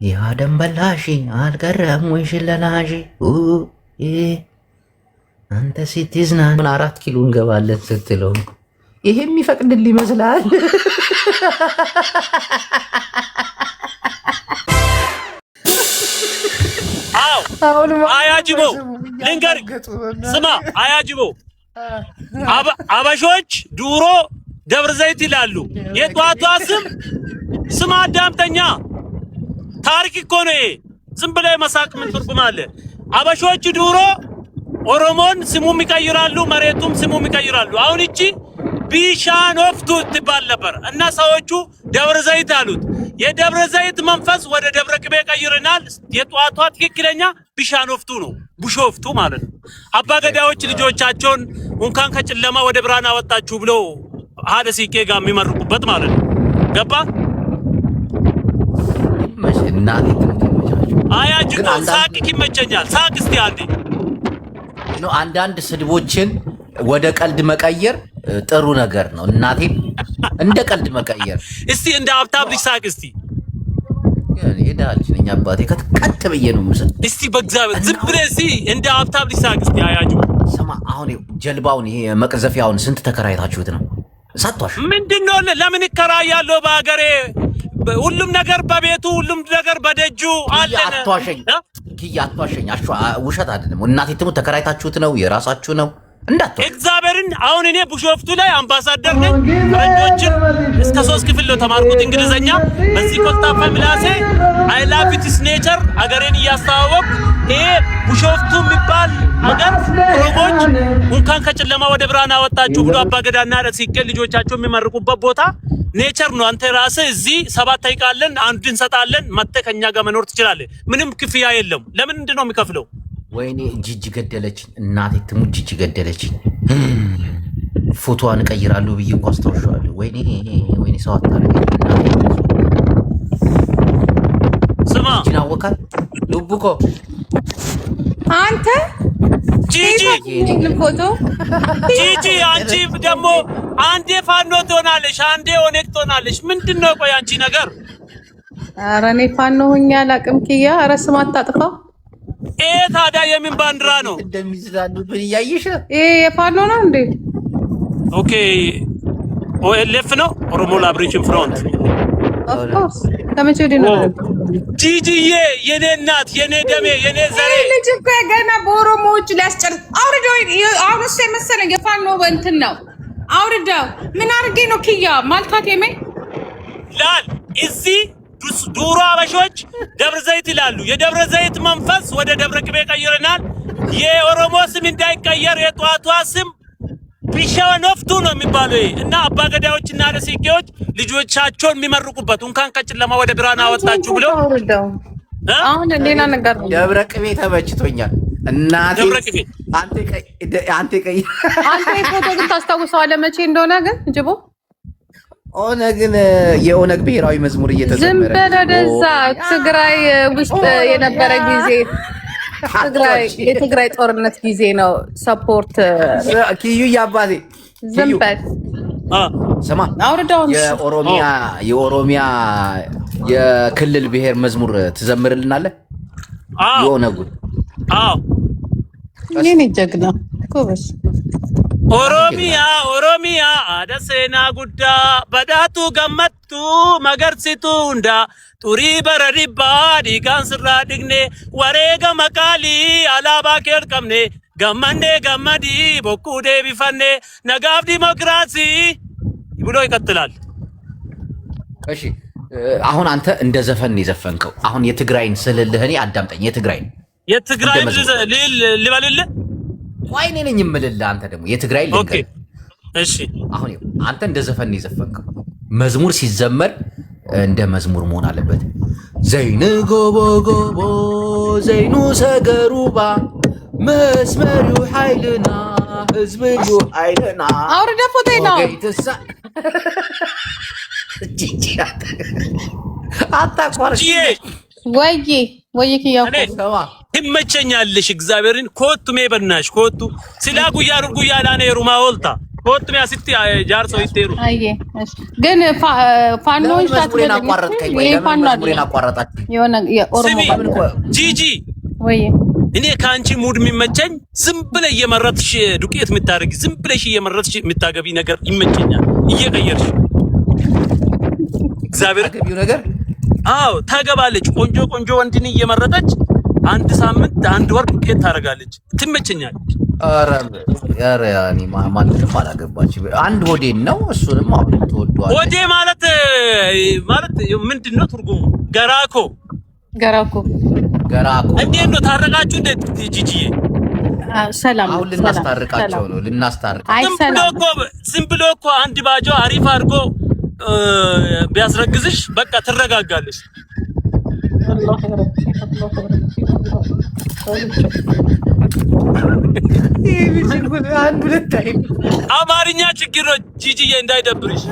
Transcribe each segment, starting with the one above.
ያ ደንበላሽ አልቀረም ወይ ሽለላሽ አንተ ሲትዝና ምን 4 ኪሎ እንገባለን ስትለው ይሄ የሚፈቅድል ይመስላል። አያጅቦ ልንገር ስማ፣ አያጅቦ አበሾች ዱሮ ደብረ ዘይት ይላሉ። የጧቷ ስም አዳምጠኛ ታሪክ እኮ ነው። ዝም ብለህ መሳቅ ምን ትርጉም አለ? አበሾች ዱሮ ኦሮሞን ስሙም ይቀይራሉ፣ መሬቱም ስሙም ይቀይራሉ። አሁን እቺ ቢሻኖፍቱ ትባል ነበር እና ሰዎቹ ደብረ ዘይት አሉት። የደብረ ዘይት መንፈስ ወደ ደብረ ቅቤ ቀይረናል። የጧቷ ትክክለኛ ቢሻኖፍቱ ነው፣ ቡሾፍቱ ማለት ነው። አባገዳዎች ልጆቻቸውን እንኳን ከጨለማ ወደ ብርሃን አወጣችሁ ብሎ ሀደ ሲቄ ጋር የሚመርቁበት ማለት ነው። ገባ? አያጅቦ ሳቅ ይመቸኛል። ሳቅ እስቲ አንዴ ነው። አንዳንድ ስድቦችን ወደ ቀልድ መቀየር ጥሩ ነገር ነው። እናቴ እንደ ቀልድ መቀየር እስቲ እንደ ሀብታም ልጅ ሳቅ እስቲ። ይዳልሽ ነኝ አባቴ ከቀጥ ብዬ ነው ምስል እስቲ በእግዚአብሔር ዝም ብለህ እስቲ እንደ ሀብታም ልጅ ሳቅ እስቲ። አያጅቦ ስማ፣ አሁን ጀልባውን ይሄ መቅዘፊያውን ስንት ተከራይታችሁት ነው? ሳቷሽ ምንድነው? ለምን ይከራያለሁ? በሀገሬ ሁሉም ነገር በቤቱ ሁሉም ነገር በደጁ አለ። አቷሸኝ ኪያ አቷሸኝ። ውሸት አይደለም እናቴ ትሙት። ተከራይታችሁት ነው? የራሳችሁ ነው? እንዳት እግዚአብሔርን አሁን እኔ ቡሾፍቱ ላይ አምባሳደር ነኝ። ፈረንጆችን እስከ 3 ክፍል ነው ተማርኩት እንግሊዘኛ። በዚህ ኮልታፋ ምላሴ አይ ላቭ ኢትስ ኔቸር አገሬን እያስተዋወቅ ይሄ ቡሾፍቱ የሚባል አገር ኦሮሞች እንኳን ከጨለማ ወደ ብርሃን አወጣችሁ ብሎ አባገዳና ሲቄ ልጆቻቸው የሚመርቁበት ቦታ ኔቸር ነው። አንተ ራስህ እዚህ 7 አይቃለን አንድ እንሰጣለን መጥተህ ከኛ ጋር መኖር ትችላለህ። ምንም ክፍያ የለም። ለምን ነው የሚከፍለው? ወይኔ ጂጂ ገደለችኝ። እናቴ ትሙት ጂጂ ገደለችኝ። ፎቶዋን እቀይራለሁ ብዬ እኮ አስታውሻለሁ። ወይኔ ሰው አታረገኝ እናቴ። ስማ ጂና ወካል ሉቡኮ አንተ ጂጂ ፎቶ ጂጂ አንቺ ደግሞ አንዴ ፋኖ ትሆናለሽ፣ አንዴ ኦነግ ትሆናለሽ። ምንድነው ቆይ አንቺ ነገር? ኧረ እኔ ፋኖ ሆኜ አላውቅም። ኪያ ኧረ ስም አታጥፋ። ታዲያ የምን ባንዲራ ነው እንደሚዝላሉብን እያየሽ? የፋኖ ነው እንዴ? ኦኬ ኦኤልኤፍ ነው፣ ኦሮሞ ላብሬሽን ፍሮንት። ኦፍ ኮርስ ከመቼ ወዲህ ነው? ጂጂዬ የኔ እናት፣ የኔ ደሜ፣ የኔ ዘሬ ልጅ እኮ ገና በኦሮሞዎች ሊያስጨርስ አውርደው። አሁን እሱ የመሰለኝ የፋኖ እንትን ነው። አውርደው ምን አድርጌ ነው ኪያ ማልካት የምን ላል እዚህ ዱሮ አበሾች ደብረ ዘይት ይላሉ። የደብረ ዘይት መንፈስ ወደ ደብረ ቅቤ ቀይረናል። የኦሮሞ ስም እንዳይቀየር የጧቷ ስም ቢሻኖፍቱ ነው የሚባለው እና አባገዳዎችና ደሲቄዎች ልጆቻቸውን የሚመርቁበት እንኳን ከጨለማ ወደ ብርሃን አወጣችሁ ብሎ አሁን ሌላ ነገር ነው። ደብረ ቅቤ ተመችቶኛል እናቴ። ደብረ ቅቤ አንተ ፎቶ ግን ታስታውሰዋለህ መቼ እንደሆነ ግን ጅቦ? ኦነግን የኦነግ ብሔራዊ መዝሙር እየተዘመረ ዝም በለው ወደዛ። ትግራይ ውስጥ የነበረ ጊዜ የትግራይ ጦርነት ጊዜ ነው። ሰፖርት ኪዩ ያባቴ ዝም በል ስማ፣ አውርዳው። የኦሮሚያ የክልል ብሔር መዝሙር ትዘምርልናለህ? የኦነጉን የኔ ጀግና ጎበዝ። ኦሮሚያ አደሴና ጉዳ በዳቱ ገመቱ መገርሲቱ እንዳ ጡሪ በረሪባ ዲጋን ስራ ድግኔ ወሬገ መቃሊ አላባ ኬር ቀምኔ ገመንዴ ገመዲ ቦኩ ዴቢፈኔ ነጋፍ ዲሞክራሲ ብሎ ይቀጥላል። እሺ አሁን አንተ እንደ ዘፈን የዘፈንከው አሁን የትግራይን ስልልህ እኔ አዳምጠኝ። የትግራይን ልበልልህ? ቆይ እኔ ነኝ የምልልህ። አንተ ደግሞ የትግራይ ልንገር። ኦኬ እሺ። አሁን አንተ እንደ ዘፈን የዘፈንከው መዝሙር ሲዘመር እንደ መዝሙር መሆን አለበት። ዘይን ጎቦ ጎቦ ዘይኑ ሰገሩባ መስመሪው ኃይልና ህዝብዩ ኃይልና አውርደ ፎቶ ነው አታቋርጪ ወይ ኪያው ትመቸኛለሽ። እግዚአብሔርን ኮቱ ሜበናሽ ኮቱ ስላ ጉያ ላኔ ሩማ ወልታ ኮት ነው ያስቲ ጃርሶ ይቴሩ አየ ግን ፋኖን ሻትረን አቋረጥከኝ ወይ ለምን አቋረጣችሁ? የሆነ የኦሮሞ ጂጂ ወይ እኔ ካንቺ ሙድ የሚመቸኝ ዝም ብለ እየመረጥሽ ዱቄት የምታደርጊ ዝም ብለሽ እየመረጥሽ የምታገቢ ነገር ይመቸኛል። እየቀየርሽ እግዚአብሔር ገቢው ነገር አዎ ታገባለች። ቆንጆ ቆንጆ ወንድን እየመረጠች አንድ ሳምንት አንድ ወር ዱቄት ታደርጋለች። ትመቸኛለች። ኧረ ያኔ ማንንም አላገባች። አንድ ሆዴን ነው እሱንም አብረን ተወዷል። ሆዴ ማለት ምንድነው ትርጉሙ? ገራኮ እንዴት ነው ታረቃችሁ? እንዴት ጂጂዬ? ሰላም አሁን ልናስታርቃቸው ነው። ዝም ብሎ እኮ አንድ ባጆ አሪፍ አድርጎ ቢያስረግዝሽ በቃ ትረጋጋለሽ። አማርኛ ችግር ነው ጂጂዬ፣ እንዳይደብርሽ።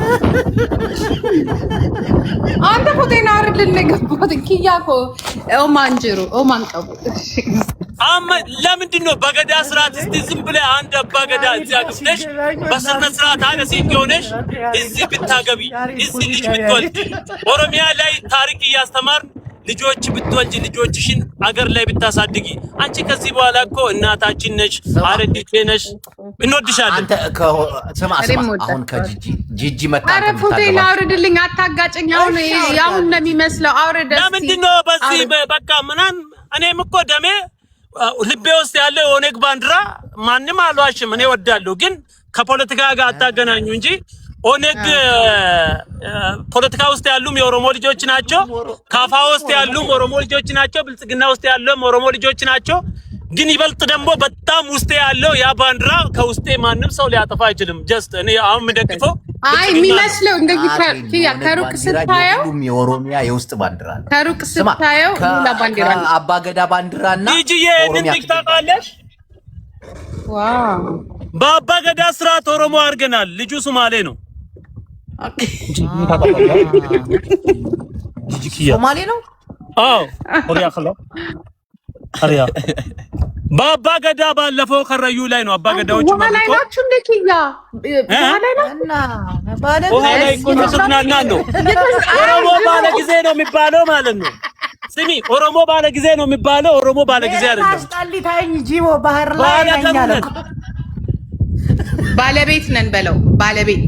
አንተ ፎቴና አርድል ለገባት ኪያኮ ኦማንጅሩ ኦማንቀቡ ለምንድን ነው በገዳ ስርዓት እስቲ ዝም ብለህ አንድ አባ ገዳ እዚህ አግብተሽ በስነ ስርዓት አነሲት ሆነሽ እዚህ ብታገቢ እዚህ ልጅ ብትወልድ ኦሮሚያ ላይ ታሪክ እያስተማር ልጆች ብትወልጂ ልጆችሽን አገር ላይ ብታሳድጊ አንቺ ከዚህ በኋላ እኮ እናታችን ነሽ፣ አረዲቴ ነሽ፣ እንወድሻለን። አንተ ስማ አሁን ከጂጂ መጣ አረ ፎቴና አውርድልኝ፣ አታጋጭኝ። አሁን ያው እንደሚመስለው አውርድ። ለምንድን ነው በዚህ በቃ ምናምን እኔም እኮ ደሜ ልቤ ውስጥ ያለ ኦነግ ባንዲራ ማንንም አልዋሽም፣ እኔ ወዳለሁ። ግን ከፖለቲካ ጋር አታገናኙ እንጂ ኦነግ ፖለቲካ ውስጥ ያሉም የኦሮሞ ልጆች ናቸው፣ ካፋ ውስጥ ያሉም ኦሮሞ ልጆች ናቸው፣ ብልጽግና ውስጥ ያሉም ኦሮሞ ልጆች ናቸው። ግን ይበልጥ ደግሞ በጣም ውስጥ ያለው ያ ባንዲራ ከውስጤ ማንም ሰው ሊያጠፋ አይችልም። ጀስት እኔ አሁን የምደግፈው የሚመስለው እንደዚህ ከሩቅ ስታየው የኦሮሚያ የውስጥ ባንዲራ ነው። ከሩቅ ስታየው ባንዲራ ነው። አባገዳ ባንዲራና ጂጂዬ እንዴት ታውቃለሽ? ዋው በአባገዳ ስርዓት ኦሮሞ አድርገናል። ልጁ ሶማሌ ነው። ሶማሌ ነው። አዎ ኦሪያ ከላ አሪያ በአባገዳ ባለፈው ከረዩ ላይ ነው። አባገዳዎች ማለት ነው። ናችሁ እንደኪያ ባለ ነው። ኦሮሞ ባለ ጊዜ ነው የሚባለው ማለት ነው። ስሚ ኦሮሞ ባለ ጊዜ ነው የሚባለው። ኦሮሞ ባለ ጊዜ አይደለም። አስጣሊታኝ ጂቦ ባህር ላይ ያኛለው ባለቤት ነን በለው። ባለቤት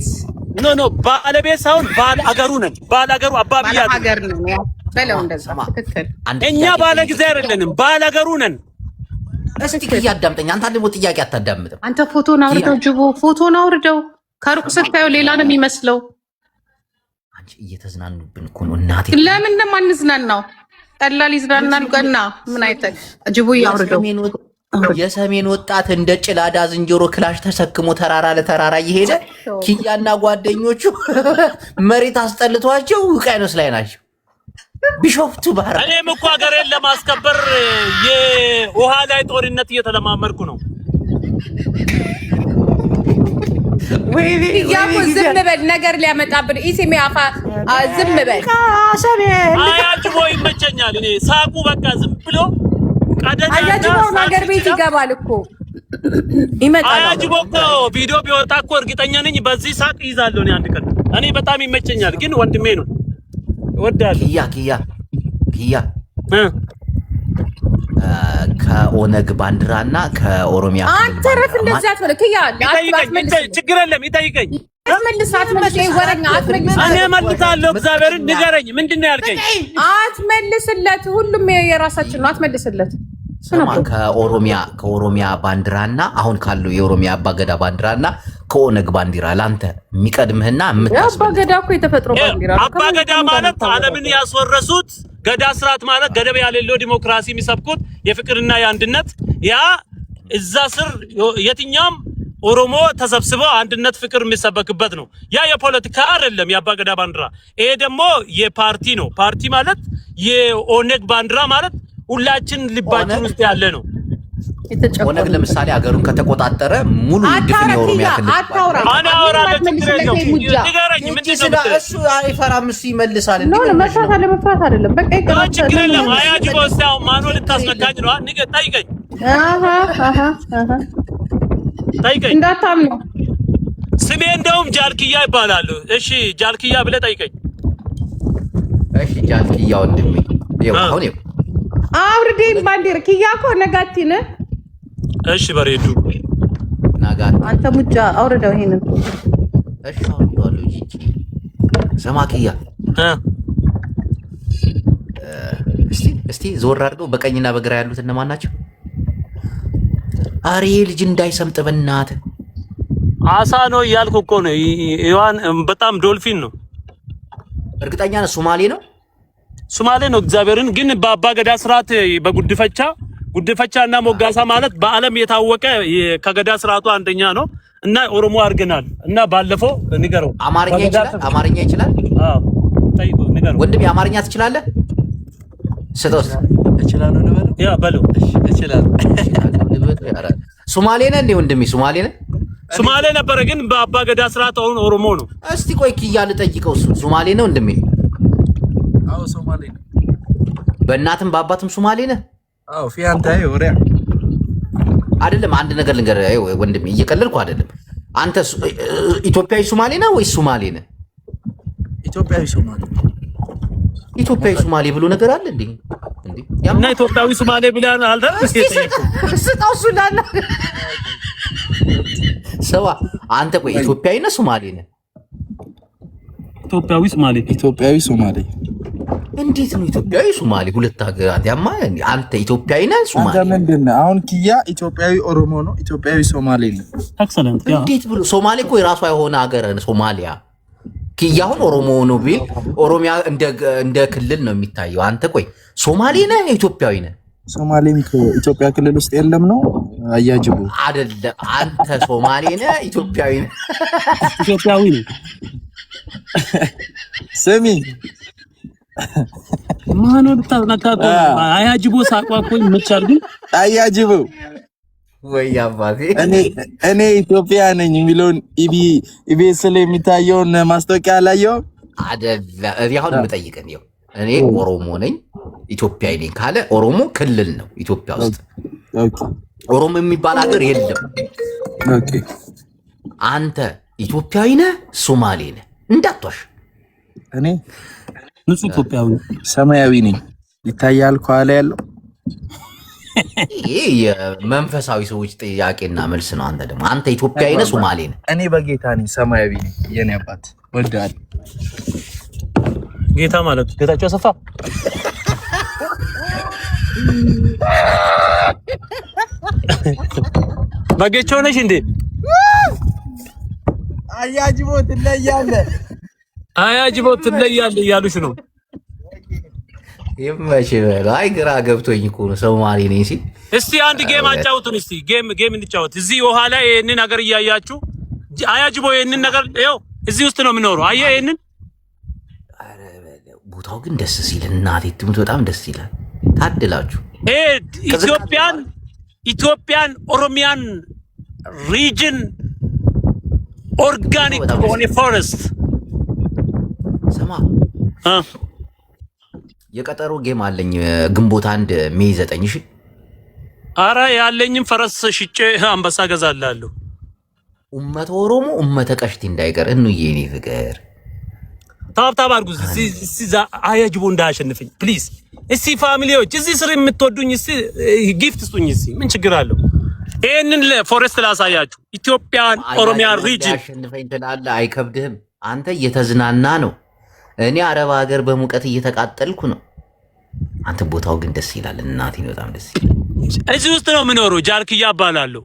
ኖ ባለቤት ሳይሆን ባለ አገሩ ነን። ባለ አገሩ አባብያ አገር ነን በለው። እንደዛ ትክክል። እኛ ባለ ጊዜ አይደለንም፣ ባለ አገሩ ነን። እስቲ እያዳምጠኝ። አንተ ደግሞ ጥያቄ አታዳምጥም። አንተ ፎቶን አውርደው ጅቦ፣ ፎቶን አውርደው። ከሩቅ ስታየው ሌላ ነው የሚመስለው። አንቺ እየተዝናኑብን እኮ ነው እናቴ። ለምን እንደማንዝናናው ቀላል ይዝናናል። ገና ምን አይተህ ጅቦ ያውርደው። የሰሜን ወጣት እንደ ጭላዳ ዝንጀሮ ክላሽ ተሰክሞ ተራራ ለተራራ እየሄደ ኪያና ጓደኞቹ መሬት አስጠልቷቸው ውቅያኖስ ላይ ናቸው። ቢሾፍቱ ባህር እኔም እኮ ሀገሬን ለማስከበር የውሃ ላይ ጦርነት እየተለማመድኩ ነው። ያው ዝም በል ነገር ሊያመጣብን ኢሲሜ አፋ ዝም በል። አያጅቦ ይመቸኛል። እኔ ሳቁ በቃ ዝም ብሎ አያጅቦ ነገር ቤት ይገባል እኮ ይመጣል። አያጅቦ እኮ ቪዲዮ ቢወጣ እኮ እርግጠኛ ነኝ በዚህ ሳቅ ይዛለሁ እኔ አንድ ቀን። እኔ በጣም ይመቸኛል። ግን ወንድሜ ነው ወዳለሁ። ኪያ ከኦነግ ባንዲራና ከኦሮሚያ አንተ ረፍ እንደዛ አትበል። ኪያ ችግር የለም ይጠይቀኝ። አትመልስ ወረኛ አትመልስ። እኔ እመልሳለሁ። እግዚአብሔርን ንገረኝ፣ ምንድን ነው ያልከኝ? አትመልስለት። ሁሉም የራሳችን ነው። አትመልስለት። ስማ ከኦሮሚያ ባንዲራና አሁን ካለው የኦሮሚያ አባገዳ ባንዲራና ከኦነግ ባንዲራ ላንተ የሚቀድምህና አባገዳ እኮ የተፈጥሮ ባንዲራ ነው። አባገዳ ማለት ዓለምን ያስወረሱት ገዳ ስርዓት ማለት ገደብ ያሌለው ዲሞክራሲ የሚሰብኩት የፍቅርና የአንድነት ያ እዛ ስር የትኛውም ኦሮሞ ተሰብስበው አንድነት ፍቅር የሚሰበክበት ነው። ያ የፖለቲካ አይደለም የአባገዳ ባንዲራ። ይሄ ደግሞ የፓርቲ ነው። ፓርቲ ማለት የኦነግ ባንዲራ ማለት ሁላችን ልባችን ውስጥ ያለ ነው። ኦነግ ለምሳሌ ሀገሩን ከተቆጣጠረ ሙሉ ድፍን የኦሮሚያ ክልል አና አወራለሁ። ንገረኝ፣ ምንድን ነው እሱ? አይፈራም እሱ ይመልሳል። መፍራት አለ መፍራት አይደለም። በቃ ይቀራል። ችግር የለም። አያጅቦ እስታው ማኖ ልታስነካኝ ነው። ጠይቀኝ። ጠይቀኝ። እንዳታምነው ስሜ እንደውም ጃልክያ ይባላል። እሺ ጃልክያ ብለህ ጠይቀኝ። እሺ ጃልክያ ወንድሜ ይኸው አሁን ይኸው አውርዴን ባንዲር ኪያ እኮ ነጋቲነ እሺ በሬዱ ናጋት አንተ ሙጫ አውርደው ይሄንን እሺ አውርደዋለሁ። ጂጂ ሰማ ኪያ እስቲ ዞር አድርገው በቀኝና በግራ ያሉት እነማን ናቸው? አሬ ልጅ እንዳይሰምጥ በእናትህ አሳ ነው እያልኩ እኮ ነው። ይዋን በጣም ዶልፊን ነው። እርግጠኛ ነህ ሶማሌ ነው? ሶማሌ ነው። እግዚአብሔርን ግን በአባ ገዳ ስርዓት ጉድፈቻና ሞጋሳ ማለት በዓለም የታወቀ ከገዳ ስርዓቱ አንደኛ ነው እና ኦሮሞ አድርገናል እና ባለፈው ንገረው። አማርኛ ይችላል? አዎ ጠይቁ፣ ንገረው። ወንድሜ አማርኛ ትችላለህ? ስጦስ እችላለሁ ነው በለው። ያ በለው። እችላለሁ። ሶማሌ ነህ እንዴ ወንድሜ? ሶማሌ ነህ? ሶማሌ ነበረ ግን በአባ ገዳ ስርዓት አሁን ኦሮሞ ነው። እስቲ ቆይ ኪያ ልጠይቀው። ሶማሌ ነው ወንድሜ? አዎ ሶማሌ ነው። በእናትም በአባትም ሶማሌ ነህ? አዎ ፊያንታይ ወሪያ አይደለም። አንድ ነገር ልንገርህ ወንድሜ፣ እየቀለድኩ አይደለም። አንተ ኢትዮጵያዊ ሶማሌ ነህ ወይስ ሶማሌ ነህ? ኢትዮጵያዊ ሶማሌ። ኢትዮጵያዊ ሶማሌ ብሎ ነገር አለ እንዴ? እና ኢትዮጵያዊ ሶማሌ ብለህ አልደረስ ስጣው ሱዳን ሰዋ አንተ ቆይ ኢትዮጵያዊ ነህ ሶማሌ ነህ? ኢትዮጵያዊ ሶማሌ እንዴት ነው ኢትዮጵያዊ ሶማሌ ሁለት ሀገራት? ያማ አንተ ኢትዮጵያዊ ነህ ሶማሌ? አንተ ምንድን ነህ? አሁን ኪያ ኢትዮጵያዊ ኦሮሞ ነው፣ ኢትዮጵያዊ ሶማሌ ነው። ኤክሰለንት። እንዴት ብሎ ሶማሌ እኮ የራሷ የሆነ ሀገር ሶማሊያ። ኪያ አሁን ኦሮሞ ነው ቢል ኦሮሚያ እንደ ክልል ነው የሚታየው። አንተ ቆይ ሶማሌ ነህ ኢትዮጵያዊ ነህ? ሶማሌም ኢትዮጵያ ክልል ውስጥ የለም ነው አያጅቡ አይደለም። አንተ ሶማሌ ነህ ኢትዮጵያዊ ነህ? ኢትዮጵያዊ ነህ። ስሚ ማን ወጣ አያጅቦ ሳቋቆኝ መቻል ግን አያጅቡ ወይ አባቴ እኔ ኢትዮጵያ ነኝ የሚለውን ኢቢኤስ ላይ የሚታየውን ማስታወቂያ አላየው አይደለም። አሁን የምጠይቀን ይኸው እኔ ኦሮሞ ነኝ ኢትዮጵያዊ ነኝ ካለ ኦሮሞ ክልል ነው ኢትዮጵያ ውስጥ። ኦኬ ኦሮሞ የሚባል ሀገር የለም። ኦኬ አንተ ኢትዮጵያዊ ነህ ሶማሌ ነህ? እንዳትዋሽ። እኔ ንጹህ ኢትዮጵያዊ ሰማያዊ ነኝ። ይታያል ከኋላ ያለው ይሄ የመንፈሳዊ ሰዎች ጥያቄና መልስ ነው። አንተ ደግሞ አንተ ኢትዮጵያዊ ነህ ሶማሌ ነህ? እኔ በጌታ ነኝ ሰማያዊ ነኝ። የኔ አባት ወልደዋል። ጌታ ማለት ጌታቸው አሰፋ በጌቾ ነሽ እንዴ? አያጅቦ ትለያለህ፣ አያጅቦ ትለያለህ እያሉሽ ነው። ይመች በል። አይ ግራ ገብቶኝ እኮ ነው ሶማሌ ነኝ ሲል። እስቲ አንድ ጌም አጫውቱን። እስቲ ጌም እንጫወት። እዚህ ውሃ ላይ ይሄንን ነገር እያያችሁ አያጅቦ ይሄንን ነገር ይኸው እዚህ ውስጥ ነው የምኖረው። አየህ ይሄንን ቦታው ግን ደስ ሲል እናቴ ትሙት በጣም ደስ ይላል። ታድላችሁ። ኢትዮጵያን ኦሮሚያን ሪጅን ኦርጋኒክ ሆነ ፎረስት ሰማ የቀጠሮ ጌም አለኝ ግንቦት 1 ሜይ 9 እሺ። አረ ያለኝም ፈረስ ሽጬ አንበሳ ገዛላለሁ። ኡመተ ኦሮሞ ኡመተ ቀሽቲ እንዳይቀር እንዬ እኔ ፍቅር ታብታብ አድርጉ። እዚህ አያጅቦ እንዳያሸንፈኝ ፕሊዝ። እስቲ ፋሚሊዎች እዚህ ስር የምትወዱኝ እስቲ ጊፍት ስጡኝ። እስቲ ምን ችግር አለው? ይሄንን ለፎሬስት ላሳያችሁ። ኢትዮጵያን ኦሮሚያ ሪጅን ያሸንፈኝ ትላለህ። አይከብድህም። አንተ እየተዝናና ነው። እኔ አረብ ሀገር በሙቀት እየተቃጠልኩ ነው። አንተ ቦታው ግን ደስ ይላል። እናቴ በጣም ደስ ይላል። እዚህ ውስጥ ነው የምኖረው። ጃልክያ እባላለሁ።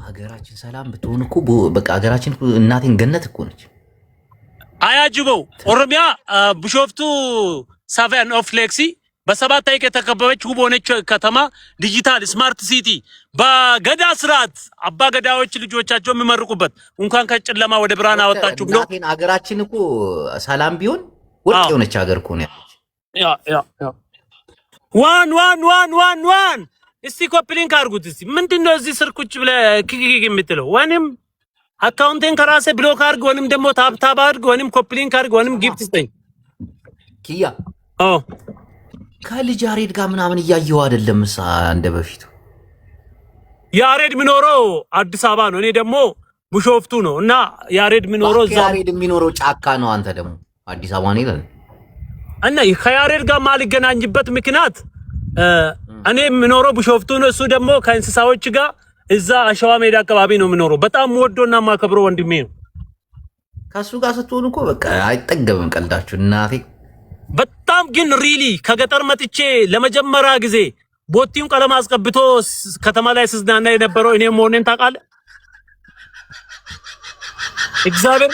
ሀገራችን ሰላም ብትሆን እኮ በቃ ሀገራችን እናቴን ገነት እኮ ነች። አያጅበው ኦሮሚያ ቢሾፍቱ ሳቨን ኦፍ ሌክሲ በሰባት ሐይቅ የተከበበች ውብ ሆነች ከተማ ዲጂታል ስማርት ሲቲ በገዳ ስርዓት አባ ገዳዎች ልጆቻቸው የሚመርቁበት እንኳን ከጨለማ ወደ ብርሃን አወጣችሁ ብሎ ሀገራችን እኮ ሰላም ቢሆን ወርቅ የሆነች ሀገር እኮ ነው ያለች። ዋን እስቲ ኮፕሊንክ አድርጉት። እስቲ ምንድነው እዚህ ስር ቁጭ ብለህ ኪኪኪ የምትለው? ወንም አካውንቴን ከራሴ ብሎክ አድርግ፣ ወንም ደግሞ ታብታብ አድርግ፣ ወንም ኮፕሊንክ አድርግ፣ ወንም ጊፍት ስጠኝ። ኪያ ከልጅ ያሬድ ጋር ምናምን እያየው አይደለም እንደ በፊቱ። ያሬድ የሚኖረው አዲስ አበባ ነው። እኔ ደግሞ ቢሾፍቱ ነው እና ያሬድ የሚኖረው እዛ ያሬድ የሚኖረው ጫካ ነው። አንተ ደግሞ አዲስ አበባ ነው ይላል እና ከያሬድ ጋር ማልገናኝበት ምክንያት እኔ የምኖረው ቢሾፍቱ ነው። እሱ ደግሞ ከእንስሳዎች ጋር እዛ አሸዋ ሜዳ አካባቢ ነው የምኖረው። በጣም ወዶና ማከብረው ወንድሜ ነው። ከሱ ጋር ስትሆኑ እኮ በቃ አይጠገብም ቀልዳችሁ እናቴ። በጣም ግን ሪሊ ከገጠር መጥቼ ለመጀመሪያ ጊዜ ቦቲውን ቀለም አስቀብቶ ከተማ ላይ ስዝናና የነበረው እኔ መሆኔን ታውቃለህ? እግዚአብሔር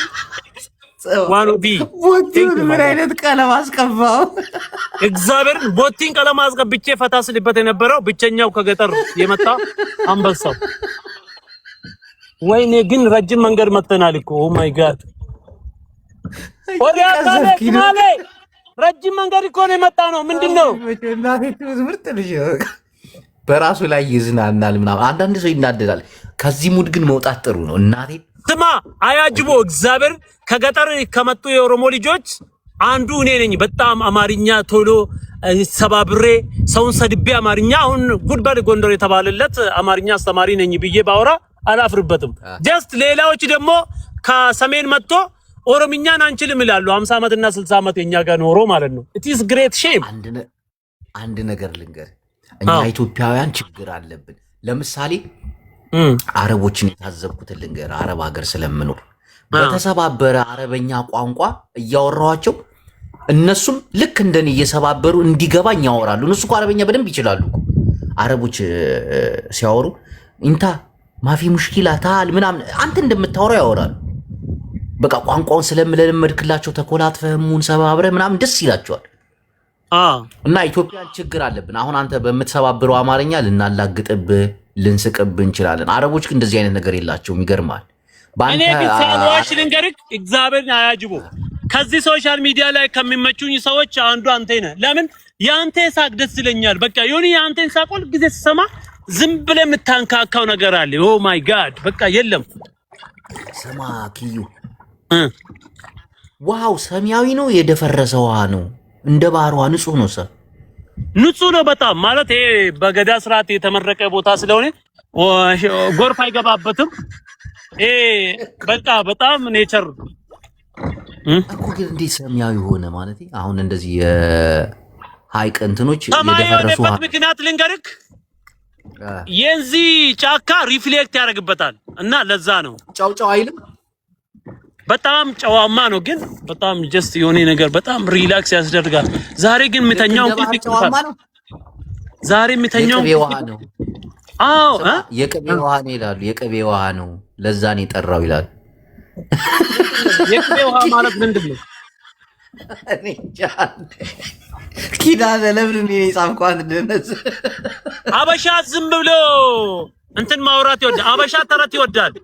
ዋኑ ቢ ቦቲውን ምን አይነት ቀለም አስቀባው? እግዚአብሔር ቦቲን ቀለም አስቀብቼ ፈታ ስልበት የነበረው ብቸኛው ከገጠር የመጣ አንበሳው። ወይኔ ግን ረጅም መንገድ መጥተናል እኮ ኦ ማይ ጋድ ወዲያ ታለ ረጅም መንገድ እኮ ነው የመጣ ነው። ምንድነው ምርጥ ልጅ በራሱ ላይ ይዝናናል ምናምን። አንዳንድ ሰው ይናደዳል። ከዚህ ሙድ ግን መውጣት ጥሩ ነው እናቴ። ስማ አያጅቦ እግዚአብሔር ከገጠር ከመጡ የኦሮሞ ልጆች አንዱ እኔ ነኝ። በጣም አማርኛ ቶሎ ሰባብሬ ሰውን ሰድቤ አማርኛ አሁን ጉድባድ ጎንደር የተባለለት አማርኛ አስተማሪ ነኝ ብዬ ባወራ አላፍርበትም። ጀስት ሌላዎች ደግሞ ከሰሜን መጥቶ ኦሮምኛን አንችልም ይላሉ። 50 ዓመት እና 60 ዓመት የኛ ጋር ኖሮ ማለት ነው። it is great shame። አንድ ነገር ልንገር፣ እኛ ኢትዮጵያውያን ችግር አለብን። ለምሳሌ አረቦችን የታዘብኩትን ልንገር። አረብ ሀገር ስለምኖር በተሰባበረ አረበኛ ቋንቋ እያወራኋቸው እነሱም ልክ እንደኔ እየሰባበሩ እንዲገባኝ ያወራሉ። እነሱ እኮ አረበኛ በደንብ ይችላሉ። አረቦች ሲያወሩ ኢንታ ማፊ ሙሽኪላ ታል ምናምን አንተ እንደምታወራው ያወራሉ። በቃ ቋንቋውን ስለምለመድክላቸው ተኮላትፈህሙን ሰባብረህ ምናምን ደስ ይላቸዋል። እና ኢትዮጵያን ችግር አለብን። አሁን አንተ በምትሰባብረው አማርኛ ልናላግጥብህ ልንስቅብህ እንችላለን። አረቦች ግን እንደዚህ አይነት ነገር የላቸውም። ይገርማል። እኔ ቢሳዋሽ ልንገርክ እግዚአብሔርን አያጅቦ ከዚህ ሶሻል ሚዲያ ላይ ከሚመቹኝ ሰዎች አንዱ አንተ ነህ። ለምን ያንተ ሳቅ ደስ ይለኛል። በቃ የሆነ ያንተን ሳቅ ሁሉ ጊዜ ስሰማ ዝም ብለህ የምታንካካው ነገር አለ። ኦ ማይ ጋድ በቃ የለም። ስማ ኪዩ ውሃው ሰማያዊ ነው የደፈረሰ ውሃ ነው? እንደ ባህር ውሃ ንጹህ ነው? ንጹህ ነው በጣም ማለት ይሄ በገዳ ስርዓት የተመረቀ ቦታ ስለሆነ ጎርፍ አይገባበትም። በቃ በጣም ኔቸር እኮ ግን እንዴት ሰማያዊ ሆነ ማለት? አሁን እንደዚህ የሀይቅ እንትኖች የደፈረሱ ውሃ ምክንያት ልንገርክ፣ የዚህ ጫካ ሪፍሌክት ያደርግበታል እና ለዛ ነው ጫው አይልም። በጣም ጨዋማ ነው ግን በጣም ጀስት የሆነ ነገር በጣም ሪላክስ ያስደርጋል። ዛሬ ግን የሚተኛው ጨዋማ ነው። ዛሬ የሚተኛው ውሃ ነው። አዎ የቅቤ ውሃ ነው ይላሉ። የቅቤ ውሃ ነው ለዛ ነው የጠራው ይላሉ። የቅቤ ውሃ ማለት ምንድን ነው? እኔ ኪዳነ ለምን ነው የጻፍኳት? እንደነዚህ አበሻ ዝም ብሎ እንትን ማውራት ይወዳል። አበሻ ተረት ይወዳል።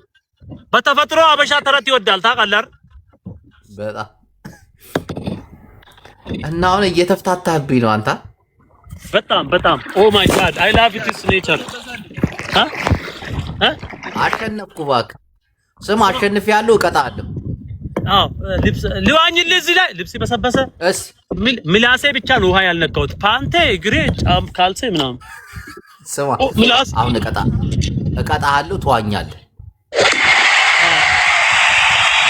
በተፈጥሮ አበሻ ተረት ይወዳል። ታውቃለህ በጣም እና አሁን እየተፍታታብኝ ነው አንተ። በጣም ኦ ማይ ጋድ አይ ላቭ ኢትስ ኔቸር። አሸነፍኩ እባክህ። ስም አሸንፍ ያለው እቀጣለሁ። ልብስ ልዋኝልህ እዚህ ላይ ልብስ በሰበሰ ምላሴ ብቻ ነው ውሃ ያልነካሁት። ፓንቴ እግሬ ጫም ካልሴ ምናምን ስማ አሁን እቀጣለሁ። ተዋኛለህ።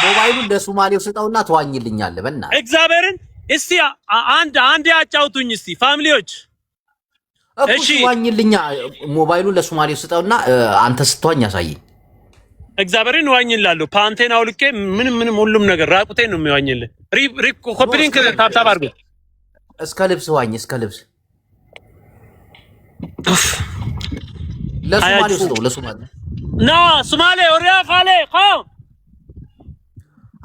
ሞባይሉን ለሱማሌው ስጠውና ተዋኝልኛለህ። በእናትህ እግዚአብሔርን እስቲ አንድ ያጫውቱኝ እስቲ ፋሚሊዎች። እሺ ተዋኝልኛ። ሞባይሉን ለሱማሌው ስጠውና አንተ ስትዋኝ ያሳየኝ። እግዚአብሔርን ዋኝላለሁ። ፓንቴን አውልቄ ምንም ሁሉም ነገር ራቁቴን ነው የሚዋኝልህ። ኮፒሊንክ ታብታብ አድርገው እስከ ልብስ ዋኝ። እስከ ልብስ ለሱማሌው ስጠው። ለሱማሌው ና ሱማሌ ወሪያ ፋሌ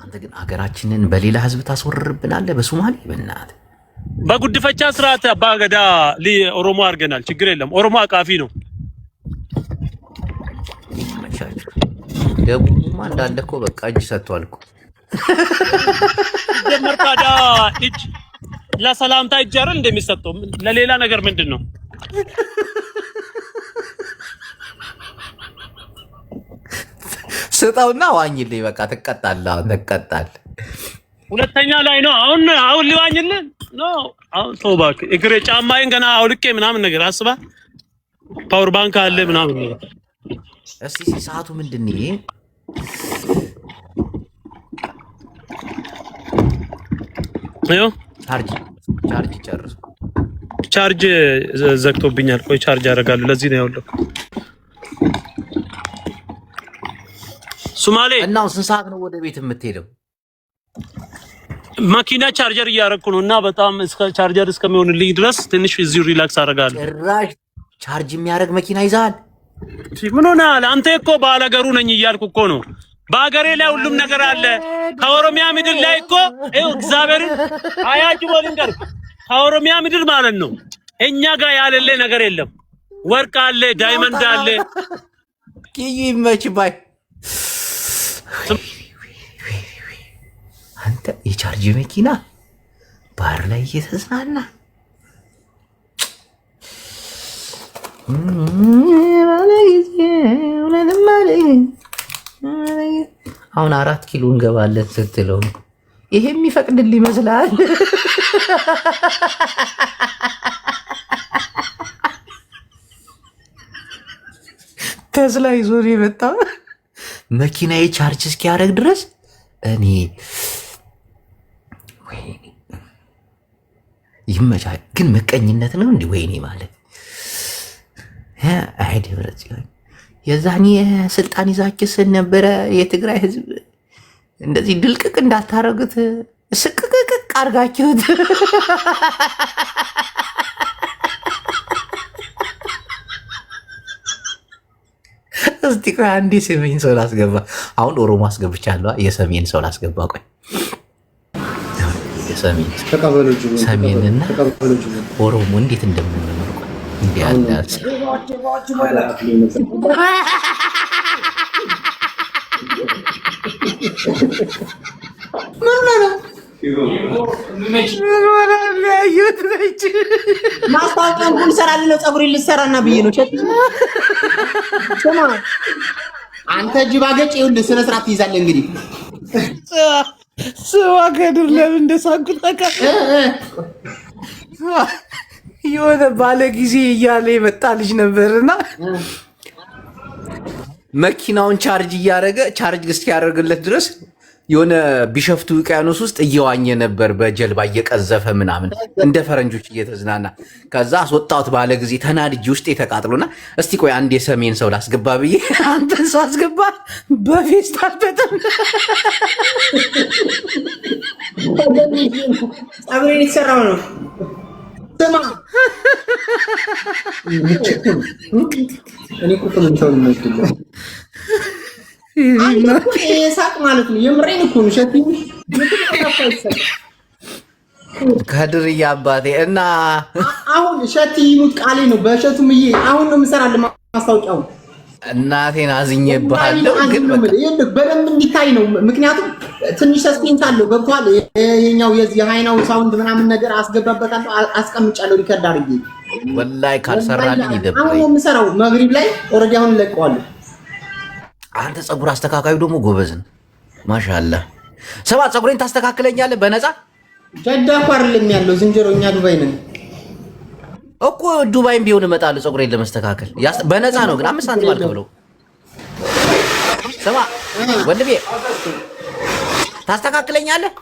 አንተ ግን አገራችንን በሌላ ህዝብ ታስወርርብናለህ። በሶማሌ በእናትህ በጉድፈቻ ስርዓት አባገዳ ኦሮሞ አድርገናል። ችግር የለም። ኦሮሞ አቃፊ ነው። ደቡብማ እንዳለ እኮ በቃ እጅ ሰጥቷል እኮ። ደመርካዳ እጅ ለሰላምታ እጅ አይደል እንደሚሰጠው? ለሌላ ነገር ምንድን ነው? ስጠውና ዋኝልኝ። በቃ ትቀጣለህ። ትቀጣለህ። ሁለተኛ ላይ ነው አሁን ሊዋኝልህ ነው። አሁን ተው እባክህ። እግሬ ጫማዬን ገና አውልቄ ምናምን ነገር አስባ ፓወር ባንክ አለ ምናምን ነገር። እስቲ ሰዓቱ ምንድን ነው? አዮ ቻርጅ ጨርሱ። ቻርጅ ዘግቶብኛል። ቆይ ቻርጅ አደርጋለሁ። ለዚህ ነው ያለው። ሱማሌ እና ስንት ሰዓት ነው ወደ ቤት የምትሄደው? መኪና ቻርጀር እያደረኩ ነው እና በጣም እስከ ቻርጀር እስከሚሆንልኝ ድረስ ትንሽ እዚሁ ሪላክስ አደርጋለሁ። ጭራሽ ቻርጅ የሚያደርግ መኪና ይዛል። ምን ሆነሃል አንተ? እኮ ባለገሩ ነኝ እያልኩ እኮ ነው። በሀገሬ ላይ ሁሉም ነገር አለ። ከኦሮሚያ ምድር ላይ እኮ ይኸው እግዚአብሔርን አያጅቦ ልንገርህ፣ ከኦሮሚያ ምድር ማለት ነው እኛ ጋር ያለለ ነገር የለም። ወርቅ አለ፣ ዳይመንድ አለ። ኪዩ ይመች ባይ አንተ የቻርጅ መኪና ባህር ላይ እየተዝናና አሁን 4 ኪሎ እንገባለን ስትለው ይሄ የሚፈቅድል ይመስላል። ተስላ ይዞ ነው የመጣው። መኪናዬ ቻርጅ እስኪያደርግ ድረስ እኔ ይመቻል። ግን ምቀኝነት ነው እንዲህ ወይኔ ማለት አይ ደብረ ጽዮን የዛኔ ስልጣን ይዛችስ ነበረ የትግራይ ህዝብ እንደዚህ ድልቅቅ እንዳታረጉት ስቅቅቅ አርጋችሁት። እስቲ ቆይ አንዴ ሰሜን ሰው ላስገባ። አሁን ኦሮሞ አስገብቻለሁ። የሰሜን ሰው ላስገባ። ቆይ ሰሜንና ኦሮሞ እንዴት እንደምንኖር እንዴ ያለ ማስታወቂያን ሁሉ ሰራልኝ ነው። ፀጉሬ ልሰራና ብዬ ነው። አንተ ጅባ ገጭ ይኸውልህ፣ ስነ ስርዓት ትይዛለህ። እንግዲህ ስማ ከድር ለምን እንደሳኩት የሆነ ባለ ጊዜ እያለ የመጣ ልጅ ነበርና መኪናውን ቻርጅ እያደረገ ቻርጅ እስኪያደርግለት ድረስ የሆነ ቢሸፍቱ ውቅያኖስ ውስጥ እየዋኘ ነበር በጀልባ እየቀዘፈ ምናምን እንደ ፈረንጆች እየተዝናና። ከዛ አስወጣሁት ባለ ጊዜ ተናድጄ ውስጥ ተቃጥሎና እስቲ ቆይ አንድ የሰሜን ሰው ላስገባ ብዬ አንተን ሰው አስገባ በፌስታል በጣም ፀጉሬ የተሰራው ነው። ስማ እኔ እኮ ተምንተው ነው ሳቅ ማለት ነው። የምሬን እኮ ነው። ሸቲ ከድርያ አባቴ እና አሁን ሸቲ ይሙት ቃሌ ነው። በሸቱምዬ አሁን ነው የምሰራልህ ማስታወቂያው። እናቴን አዝኜብሃለሁ፣ ግን በደንብ እንዲታይ ነው። ምክንያቱም ትንሽ ሰስፔንስ አለው። ገብቷል። የኛው የዚህ ሃይናው ሳውንድ ምናምን ነገር አስገባበታለሁ፣ አስቀምጫለሁ ሪከርድ አድርጌ። ወላሂ ካልሰራልኝ ይደብረኝ። አሁን ነው የምሰራው። መግሪብ ላይ ኦልሬዲ አሁን ለቀዋለሁ። አንተ ፀጉር አስተካካዩ ደግሞ ጎበዝን ማሻአላ። ሰባ ፀጉሬን ታስተካክለኛለህ በነፃ? ጀዳ እኮ አይደለም ያለው ዝንጀሮ፣ እኛ ዱባይ ነን እኮ። ዱባይም ቢሆን እመጣለሁ ፀጉሬን ለመስተካከል በነፃ ነው፣ ግን 5 ሳንቲም አልከፍለው። ሰባ ወንድሜ ታስተካክለኛለህ?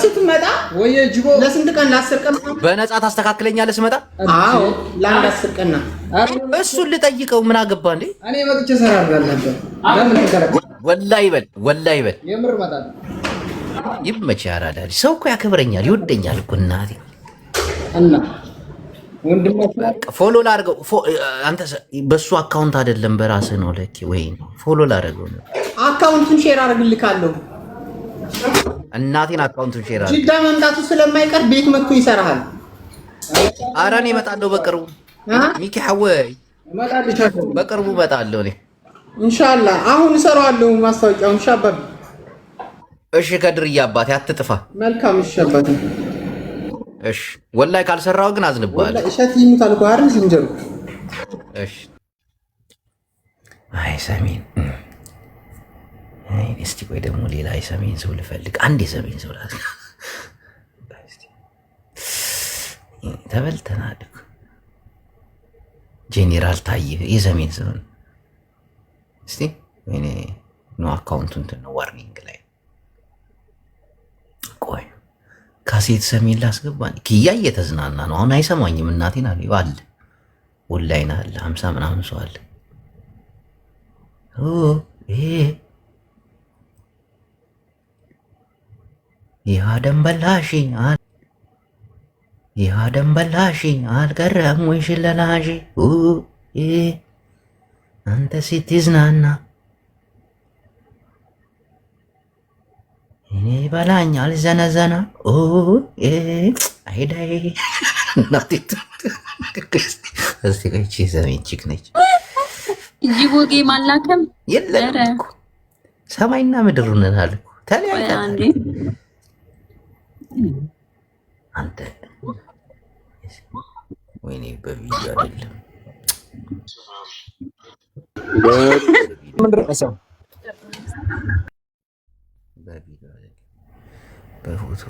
ስትመጣ ወይ ጅቦ ለስንት ቀን? ለ10 ቀን በነፃ ታስተካክለኛለህ ስመጣ? አዎ ለአንድ 10 ቀን ነው። እሱን ልጠይቀው ምን አገባ እንዴ? እኔ መጥቼ ሰራርጋለሁ ነበር። ለምን ተከራከረ? ወላሂ በል ወላሂ በል የምር መጣል ይመችህ። ያራዳል ሰው እኮ ያከብረኛል ይወደኛል እኮ እናቴ። እና ወንድማችሁ ፎሎ ላድርገው። አንተ በሱ አካውንት አይደለም በራስህ ነው ለኪ ወይ ፎሎ ላድርገው ነው። አካውንቱን ሼር አድርግልካለሁ። እናቴን አካውንቱን ሼር አድርግ። ጅዳ መምጣቱ ስለማይቀር ቤት መጥቶ ይሰራሃል። ኧረ እኔ እመጣለሁ በቅርቡ። ሚኪ ሐወይ እመጣልሻለሁ በቅርቡ እመጣለሁ እኔ ኢንሻአላህ። አሁን እሰራዋለሁ ማስታወቂያውን። ሻባብ እሺ ከድርያ አባቴ አትጥፋ። መልካም እሺ አባቴ እሺ። ወላሂ ካልሰራው ግን አዝንብሃለሁ። ወላሂ እሸት ይሙታል እኮ አይደል ዝንጀሮ። እሺ አይ ሰሜን እስቲ ቆይ ደግሞ ሌላ የሰሜን ሰው ልፈልግ። አንድ የሰሜን ሰው ላስ ተበልተናል። ጄኔራል ታዬ የሰሜን ሰው እስቲ እኔ ነው አካውንቱ እንትን ነው ዋርኒንግ ላይ ቆይ ካሴት ሰሜን ላስገባኝ ኪያ እየተዝናና ነው አሁን አይሰማኝም እናቴን አለ አለ ኦንላይን አለ 50 ምናምን ሰው አለ ይሃ ደንበላሽ አልቀረም ወይ ሽለላሽ አንተ ስትዝናና እኔ ይበላኛል ዘነዘና አይዳይ ናቲት እስቲ ከቺ ዘመን ቺክ ነች ይቦጌ ማላከም የለም ሰማይና ምድር ነናል እኮ ተለያይተናል። አንተ ወይኔ በቪዲዮ አይደለም በቪዲዮ አይደለም በፎቶ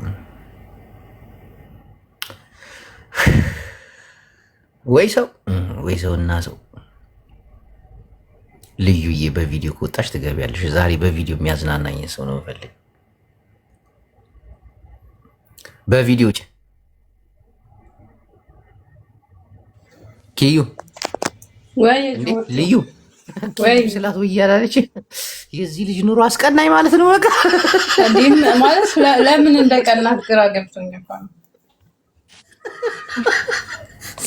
ወይ ሰውና ሰው ልዩዬ በቪዲዮ ከወጣሽ ትገቢያለሽ። ዛሬ በቪዲዮ የሚያዝናናኝ ሰው ነው የምፈልግ። በቪዲዮ ኪዩ ወይ ልዩ ወይ ስላት ወያላለች። የዚህ ልጅ ኑሮ አስቀናኝ ማለት ነው። በቃ እንዴም ማለት ለምን እንደቀናት ግራ ገብቶኝ እኮ ነው።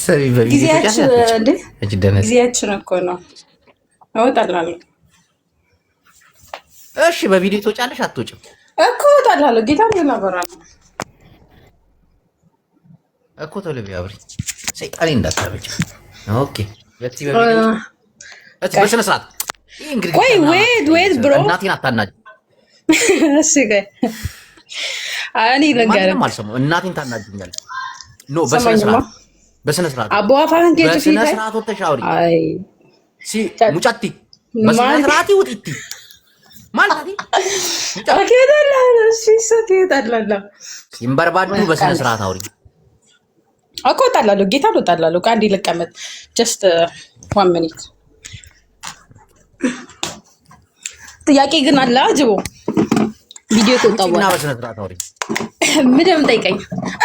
ሰቢ በቪዲዮ ጊዜያችን እኮ ነው። እወጣላለሁ። እሺ በቪዲዮ ትወጫለሽ አትወጭም? እኮ እወጣላለሁ። ጌታ ይናገራል እኮ ቶሎ ቢያብሪ ሰይጣኔ እንዳታበጭ። ኦኬ ለቲ በቪዲዮ በስነ ስርዓት እንግዲህ ወይት ብሮ እናቴን አታናጅ። እሺ ጋር አኒ ለጋር ማልሰሙ እናቴን ታናጅኛለች። ኖ በስነ ስርዓት አቦ አፋን ከጭ በስነ ስርዓት ወተሻውሪ አይ ሲ ሙጫቲ በስነ ስርዓት ውጥቲ ማለት አከዳላ ሲሰከዳላ ይምበርባዱ በስነ ስርዓት አውሪ እኮ እወጣላለሁ። ጌታ እወጣላለሁ። አንዴ ልቀመጥ ጀስት 1 ሚኒት። ጥያቄ ግን አለ አጅቦ ቪዲዮ ተጣጣው እና በስነ ስርዓት አውሪ ምንም ጠይቀኝ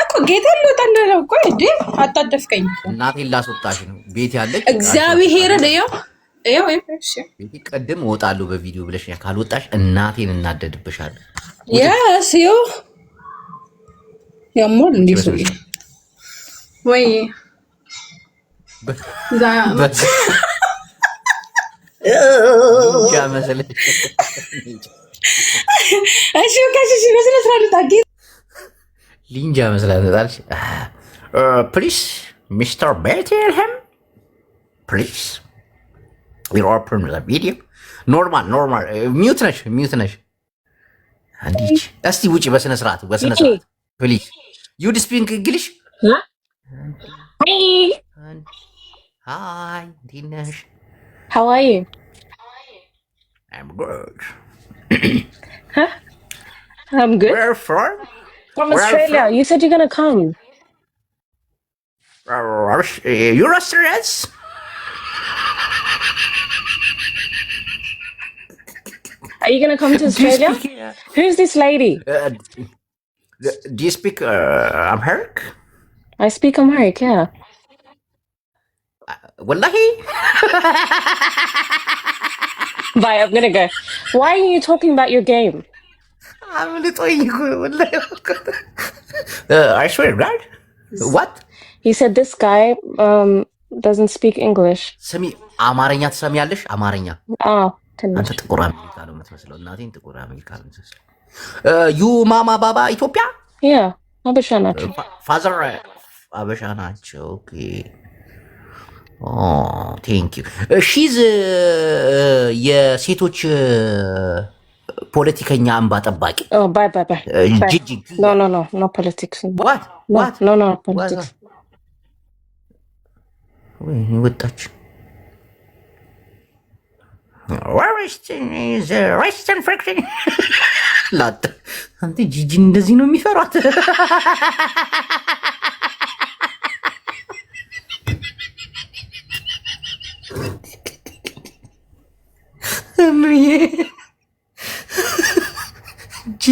እኮ ጌታ እወጣላለሁ እኮ እንዴ አጣደፍከኝ። እናቴን ላስወጣሽ ነው ቤት ያለች እግዚአብሔር ነው ይኸው እሺ ቤት ቀደም እወጣለሁ በቪዲዮ ብለሽ ካልወጣሽ እናቴን እናደድብሻለሁ። ያስ ይኸው ያሞል እንዴ ሰው ወይ ያ መሰለኝ እሺ ከሺ በስነ ስርዓት ታጊ ሊንጃ መስላለታልሽ ፕሊዝ ሚስተር ቤትልሄም ፕሊዝ ዊ ኦፕን ዘ ቪዲዮ ኖርማል ሚውት ነሽ አንዲች እስቲ ውጪ በስነ ስርዓት ፕሊዝ ዩ ስፒክ እንግሊሽ Hi, Dinesh. How are you? I'm good. Huh? I'm good. Where from? From Australia. You said you're gonna come. You're Australian? Are you gonna come to Australia? Who's this lady? Do you speak Amharic? I speak Amharic, yeah. Wallahi. Bye, I'm gonna go. Why are you talking about your game? I'm I swear, right? What? He said this guy doesn't speak English. Sami አማርኛ ትሰሚያለሽ? አማርኛ ትንሽ አንተ ጥቁር አሜሪካ ነው የምትመስለው። እናቴን ጥቁር አሜሪካ ነው የምትመስለው። ዩ ማማ ባባ ኢትዮጵያ? Yeah, አበሻ ናቸው። ፋዘር አበሻ ናቸው። ኦኬ ቴንክ ዩ ሺዝ የሴቶች ፖለቲከኛ እንባ ጠባቂ ባይ ጂጂ ኖ ፖለቲክስ ኖ ፖለቲክስ ወይ ወጣች ዌስተርን ፍሪክሽን ላጥ አንተ ጂጂ እንደዚህ ነው የሚፈሯት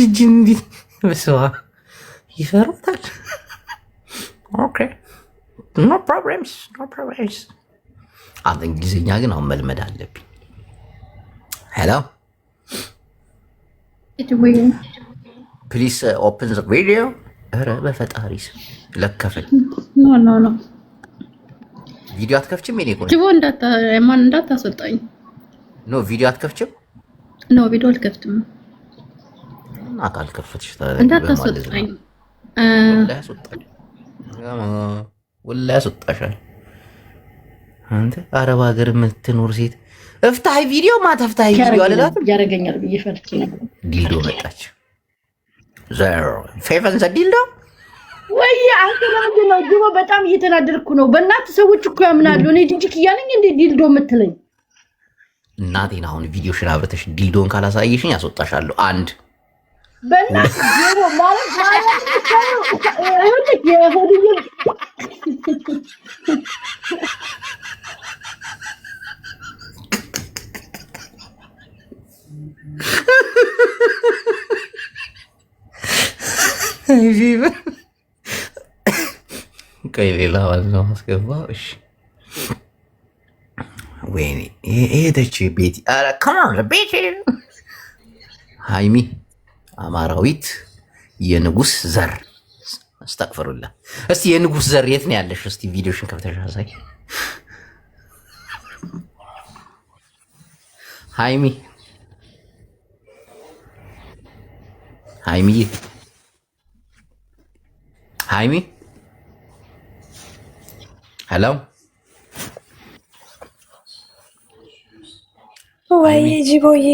እጅ እንዲህ በስዋ ይፈሩታል። ኦኬ ኖ ፕሮብሌምስ ኖ ፕሮብሌምስ። አንተ እንግሊዝኛ ግን አሁን መልመድ አለብኝ። ሄሎ ፕሊስ ኦፕን ዘ ቪዲዮ። ኧረ በፈጣሪ ስም ለከፈኝ። ኖ ቪዲዮ አትከፍችም? የኔ ቆንጆ ጅቦ እንዳታስወጣኝ። ኖ ቪዲዮ አትከፍችም? ኖ ቪዲዮ አልከፍትም። እና ካልከፈትሽ እንዳታስወጣኝ። ወላሂ ያስወጣሻል። አንተ አረብ ሀገር የምትኖር ሴት እፍታህ ቪዲዮ ማታ እፍታህ ቪዲዮ አለላትም ያረገኛል ብዬ ፈርቼ ነበር። ዲልዶ መጣች። ፌቨን ዘ ዲልዶ ወይ አንተ ለምንድን ነው ጅቦ? በጣም እየተናደድኩ ነው። በእናትህ ሰዎች እኮ ያምናሉ። እኔ ጅጅክ እያለኝ እንደ ዲልዶ የምትለኝ እናቴን አሁን ቪዲዮሽን አብረተሽ ዲልዶን ካላሳየሽኝ ያስወጣሻለሁ። አንድ በእናትህ ጅቦ ማለት ቆይ ሌላ ዋናው አስገባው። እሺ ወይኔ ሄደች ቤቲ። ኧረ ከማን ቤቲ ሃይሚ አማራዊት የንጉስ ዘር አስተቅፈሩላ። እስቲ የንጉስ ዘር የት ነው ያለሽ? እስቲ ቪዲዮሽን ከፍተሽ አሳይ ሃይሚ። ሃይሚ ሃይሚ ሄሎ ወይ ጅቦዬ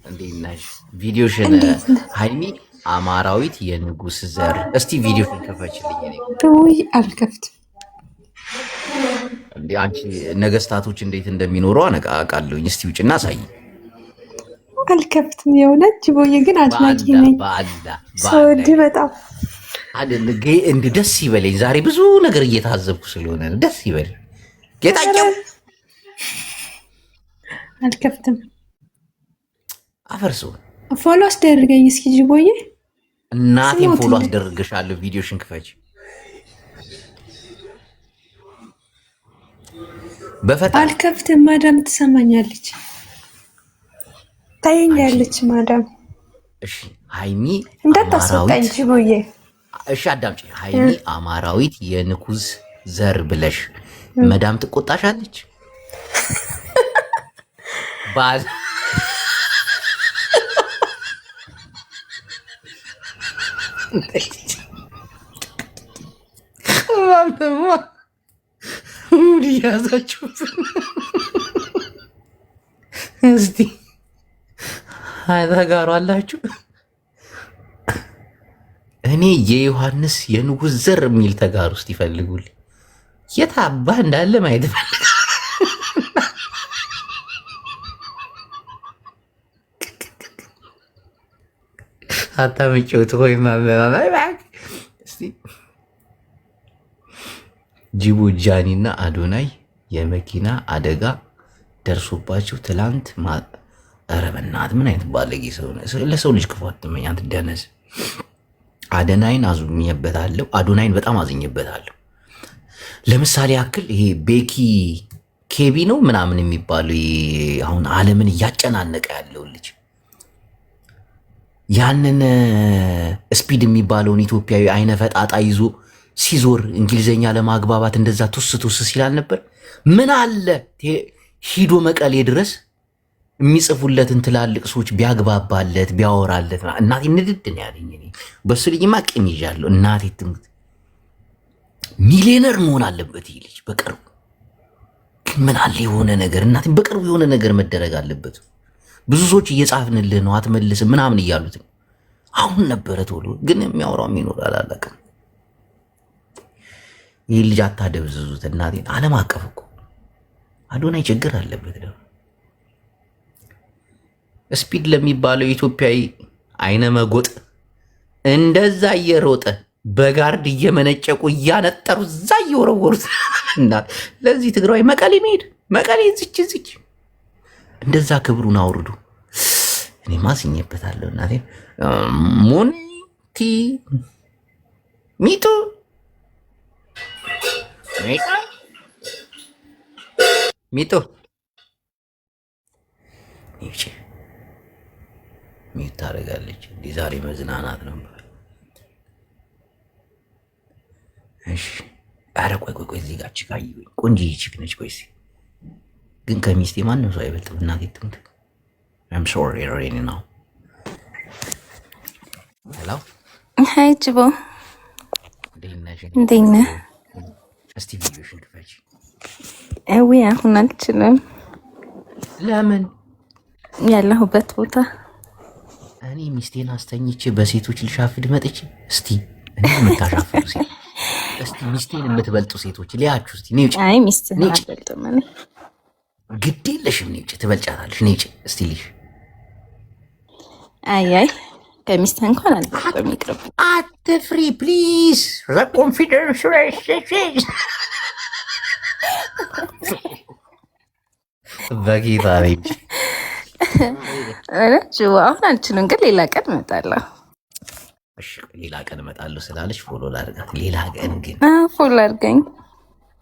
እንዴት ነሽ? ቪዲዮሽን ሃይሚ አማራዊት የንጉስ ዘር እስቲ ቪዲዮሽን ከፈችልኝ። ወይ አልከፍትም። እንዴ አንቺ ነገስታቶች እንዴት እንደሚኖሩ አነቃቃለሁኝ። እስቲ ውጭና አሳይ። አልከፍትም። የእውነት ጅቦዬ ግን አድናቂ ነኝ። ሰውድ በጣም እንደ ደስ ይበለኝ። ዛሬ ብዙ ነገር እየታዘብኩ ስለሆነ ደስ ይበለኝ። ጌታቸው አልከፍትም። አፈርሶ ፎሎ አስደርገኝ እስኪ ጅቦዬ። እናቴን ፎሎ አስደርግሻለሁ። ቪዲዮሽን ክፈች በፈጣሪ። አልከፍትም። ማዳም ትሰማኛለች፣ ታየኛለች ማዳም። እሺ ሃይሚ እንዳታስወጣኝ ጅቦዬ። እሺ አዳምጪ። ሃይሚ አማራዊት የንጉስ ዘር ብለሽ መዳም ትቆጣሻለች። ባል ሙድ ያዛችሁት እስቲ ተጋሩ አላችሁ። እኔ የዮሐንስ የንጉስ ዘር የሚል ተጋር ውስጥ ይፈልጉልኝ። የት አባ እንዳለ ማየት ፈልግ። አታምጪው ወይ እስቲ ጅቡ ጃኒና አዶናይ የመኪና አደጋ ደርሶባቸው ትላንት ኧረ በእናትህ ምን አይነት ባለጌ ሰው ነህ? ለሰው ልጅ ክፉ አትመኝ አንተ ደነዝ። አዶናይን አዝኜበታለሁ። አዶናይን በጣም አዝኜበታለሁ። ለምሳሌ ያክል ይሄ ቤኪ ኬቢ ነው ምናምን የሚባለው አሁን ዓለምን እያጨናነቀ ያለው ልጅ ያንን ስፒድ የሚባለውን ኢትዮጵያዊ አይነ ፈጣጣ ይዞ ሲዞር እንግሊዘኛ ለማግባባት እንደዛ ቱስ ቱስ ሲላል ነበር። ምን አለ ሂዶ መቀሌ ድረስ የሚጽፉለትን ትላልቅ ሰዎች ቢያግባባለት ቢያወራለት። እናቴ ንድድን ያለኝ በሱ ልጅማ ቂም ይዣለሁ። እናቴ ትሙት ሚሊዮነር መሆን አለበት ይህ ልጅ በቅርቡ። ምን አለ የሆነ ነገር እናቴ በቅርቡ የሆነ ነገር መደረግ አለበት። ብዙ ሰዎች እየጻፍንልህ ነው አትመልስም ምናምን እያሉት ነው። አሁን ነበረ ቶሎ ግን የሚያወራው ይኖራል አላውቅም። ይህ ልጅ አታደብዝዙት እናቴን። ዓለም አቀፍ እኮ አዶናይ ችግር አለበት ደግሞ። ስፒድ ለሚባለው ኢትዮጵያዊ አይነ መጎጥ እንደዛ እየሮጠ በጋርድ እየመነጨቁ እያነጠሩ እዛ እየወረወሩት እና ለዚህ ትግራዊ መቀሌ መሄድ መቀሌ ዝች እንደዛ ክብሩን አውርዱ። እኔማ አስኜበታለሁ እናቴ ሙንቲ ሚጡ ሚጡ ይቺ ሚት ታደርጋለች። እንዲህ ዛሬ መዝናናት ነበር። እሺ ኧረ ቆይ እዚህ ጋር ችግር ቆንጆዬ ቺክ ነች። ቆይ ግን ከሚስቴ ማንም ሰው አይበልጥም። እናቴ ትሙት። I'm sorry already now. Hello? Hi ጅቦ እንዴት ነህ? እስቲ ቪዲዮሽን ክፈች። አሁን አልችልም። ለምን? ያለሁበት ቦታ እኔ ሚስቴን አስተኝቼ በሴቶች ልሻፍድ መጥቼ እስቲ እኔ የምታሻፍዱ ሴት እስቲ ሚስቴን የምትበልጡ ሴቶች ሊያችሁ እስቲ ነጭ። አይ ሚስትህን አልበልጥም እኔ። ግድ የለሽም ነጭ ትበልጫታለሽ። ነጭ እስቲ ልሽ አይ ከሚስትህ እንኳን አልበልጥም። ይቅርብ። አትፍሪ ፕሊዝ። ኮንፊደንስ በጌታ ነች። አሁን አልችልም፣ ግን ሌላ ቀን እመጣለሁ። እሺ ሌላ ቀን እመጣለሁ ስላለች ፎሎ ላድርጋት። ሌላ ቀን ግን ፎሎ አድርገኝ።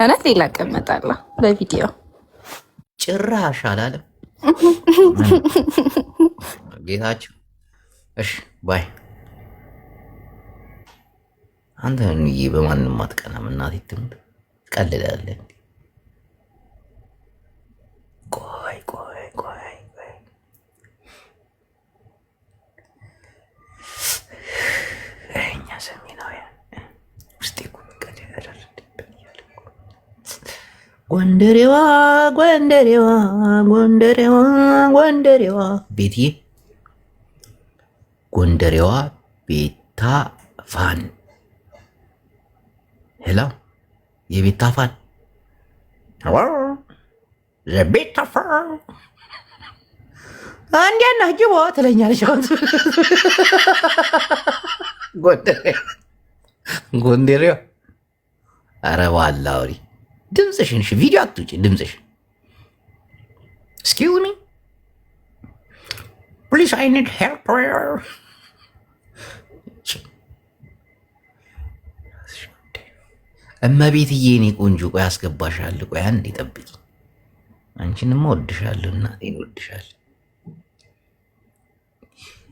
እውነት ሌላ ቀን እመጣለሁ በቪዲዮ። ጭራሽ አላለም ጌታቸው። እሺ ባይ። አንተ እንዬ በማንም አትቀናም። እናቴ ትሙት ቀልዳለን። ቆይ እኛ ሰሜናውያን ውስጤ ቁንቀት ያደረድብን እያለ ጎንደሬዋ ቤትዬ ጎንደሬዋ ቤታ ፋን ሄላ የቤታ ፋን ቤታ ፋን አንዲያና ጅቦ ትለኛለች። ጎንደሬዋ ኧረ ዋላ አውሪ ድምፅሽን ቪዲዮ አትውጪ ድምፅሽን። Excuse me please I need help. እመቤትዬ እኔ ቆንጆ ቆይ አስገባሻለሁ። ቆይ አንዴ ጠብቂ። አንቺንማ ወድሻለሁ እናቴን ወድሻለሁ።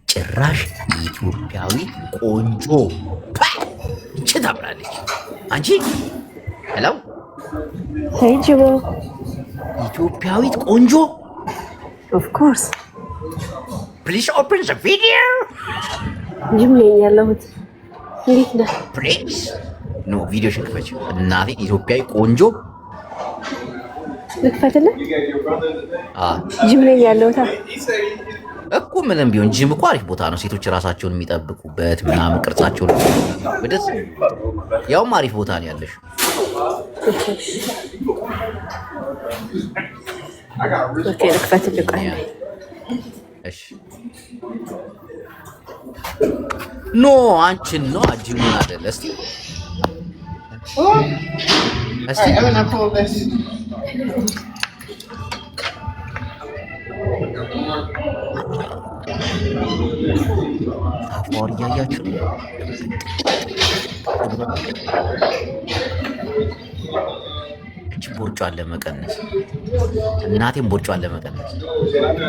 ጭራሽ ኢትዮጵያዊ ቆንጆ እቺ ታምራለች። አንቺ ሄሎ Hey ጅቦ ኢትዮጵያዊት ቆንጆ of course please open the video ጅም ነኝ ያለሁት። እንዴት ነህ? please ኖ ቪዲዮሽን ክፈች እናቴ። ኢትዮጵያዊ ቆንጆ ልክፈትልህ? አዎ ጅም ነኝ ያለሁት እኮ። ምንም ቢሆን ጂም እኮ አሪፍ ቦታ ነው። ሴቶች ራሳቸውን የሚጠብቁበት ምናምን ቅርጻቸውን በደስ ያውም አሪፍ ቦታ ነው ያለሽ። ኦኬ ልክፈትልህ? ቆይ እሺ ኖ አንቺን ነው ጂሙን አይደል? እስቲ አፏር እያያችሁ እቺ ቦርጯን ለመቀነስ እናቴም ቦርጯን ለመቀነስ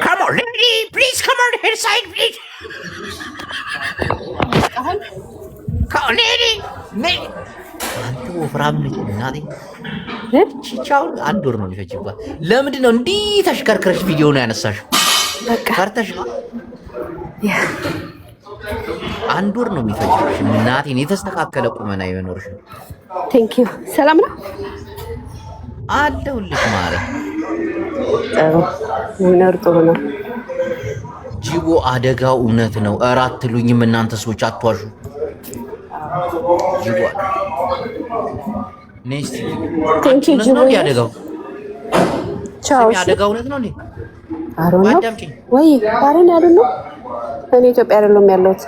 come on lady please come on inside please come on lady አንተ ወፍራም ነች እናቴ። ቻው አንድ ወር ነው የሚፈጅባት። ለምንድን ነው እንዲህ ተሽከርከረሽ ቪዲዮ ነው ያነሳሽው? ፈርተሽ ነው? አንድ ወር ነው የሚፈጅብሽ እናቴን። የተስተካከለ ቁመና ይኖርሽ። ቴንክ ዩ። ሰላም ነው አለሁልሽ ማለት ጥሩ ነው። ጅቦ አደጋው እውነት ነው። ኧረ አትሉኝም እናንተ ሰዎች አትዋሹ። ጅቦ ኔክስት ቴንክ ዩ ጅቦ። ያደጋው ቻው። ያደጋው እውነት ነው እንዴ? አሮን አዳምጪኝ ወይ አሮን ያሉ ነው። እኔ ኢትዮጵያ አይደለም ያለሁት።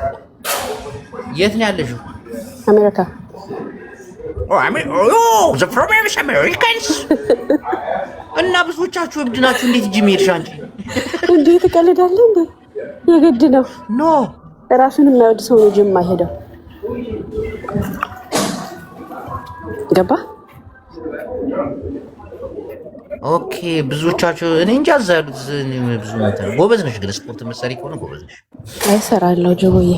የት ነው ያለሽው? አሜሪካ። the problem is Americans እና ብዙዎቻችሁ እብድ ናችሁ። እንዴት ጂም ሄድሽ አንቺ? እንዴት ትቀልዳለህ እንዴ? የግድ ነው። ኖ ራሱን የማይወድ ሰው ነው ጅም የማይሄደው። ገባ? ኦኬ። ብዙዎቻችሁ እኔ እንጃ እዛ ያሉት ብዙ እንትን ጎበዝ ነሽ፣ ግን ስፖርት መሰሪ ከሆነ ጎበዝ ነሽ። አይሰራለሁ ጆቦዬ።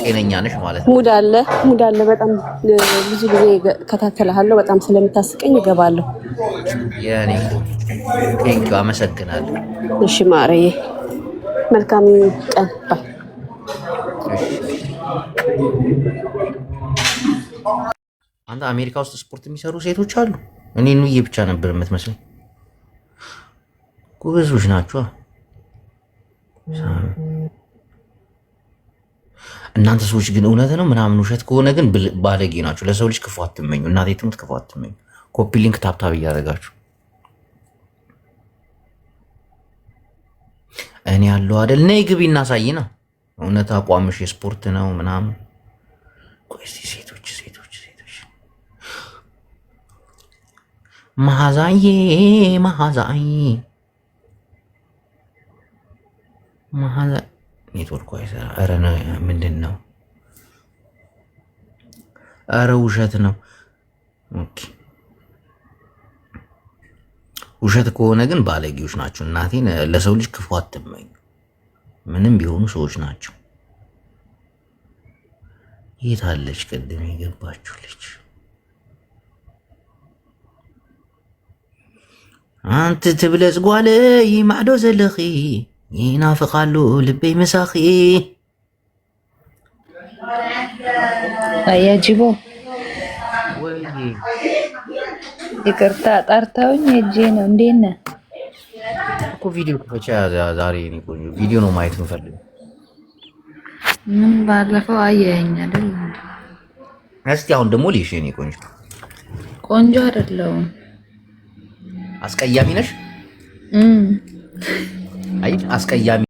ጤነኛ ነሽ ማለት ነው። ሙድ አለ። በጣም ብዙ ጊዜ ከታተልሃለሁ። በጣም ስለምታስቀኝ እገባለሁ። የኔ ቴንኪው፣ አመሰግናለሁ። እሺ ማርዬ፣ መልካም ቀን ባይ። አንተ አሜሪካ ውስጥ ስፖርት የሚሰሩ ሴቶች አሉ። እኔ ኑዬ ብቻ ነበር የምትመስለኝ። ጎበዞች ናቸው። እናንተ ሰዎች ግን እውነት ነው ምናምን ውሸት ከሆነ ግን ባለጌ ናቸው። ለሰው ልጅ ክፉ አትመኙ። እናቴ ትሙት ክፉ አትመኙ። ኮፒ ሊንክ ታብታብ እያደረጋችሁ እኔ ያለው አይደል? ነይ ግቢ እናሳይና እውነት አቋምሽ የስፖርት ነው ምናምን። ቆይ እስኪ ሴቶች መዓዛዬ ኔትወርኩ አይሰራ። ኧረ ምንድን ነው? ኧረ ውሸት ነው። ኦኬ ውሸት ከሆነ ግን ባለጌዎች ናቸው። እናቴን ለሰው ልጅ ክፉ አትመኙ። ምንም ቢሆኑ ሰዎች ናቸው። የት አለች ቅድም የገባችሁ ልጅ? አንተ ትብለጽ ጓለ ይማዕዶ ዘለኺ ይናፍቃሉ ልበይ መሳኺ። አያጅቦ ይቅርታ ጠርተውኝ ሄጄ ነው። እንዴት ነህ እኮ ቪዲዮ ከፈቻ ዛሬ እኔ ቆንጆ ቪዲዮ ነው ማየት የምፈልገው። ምን ባለፈው አየኸኝ አይደል? እስቲ አሁን ደግሞ ልሽ እኔ ቆንጆ አይደለሁም። አስቀያሚ ነሽ። አይ አስቀያሚ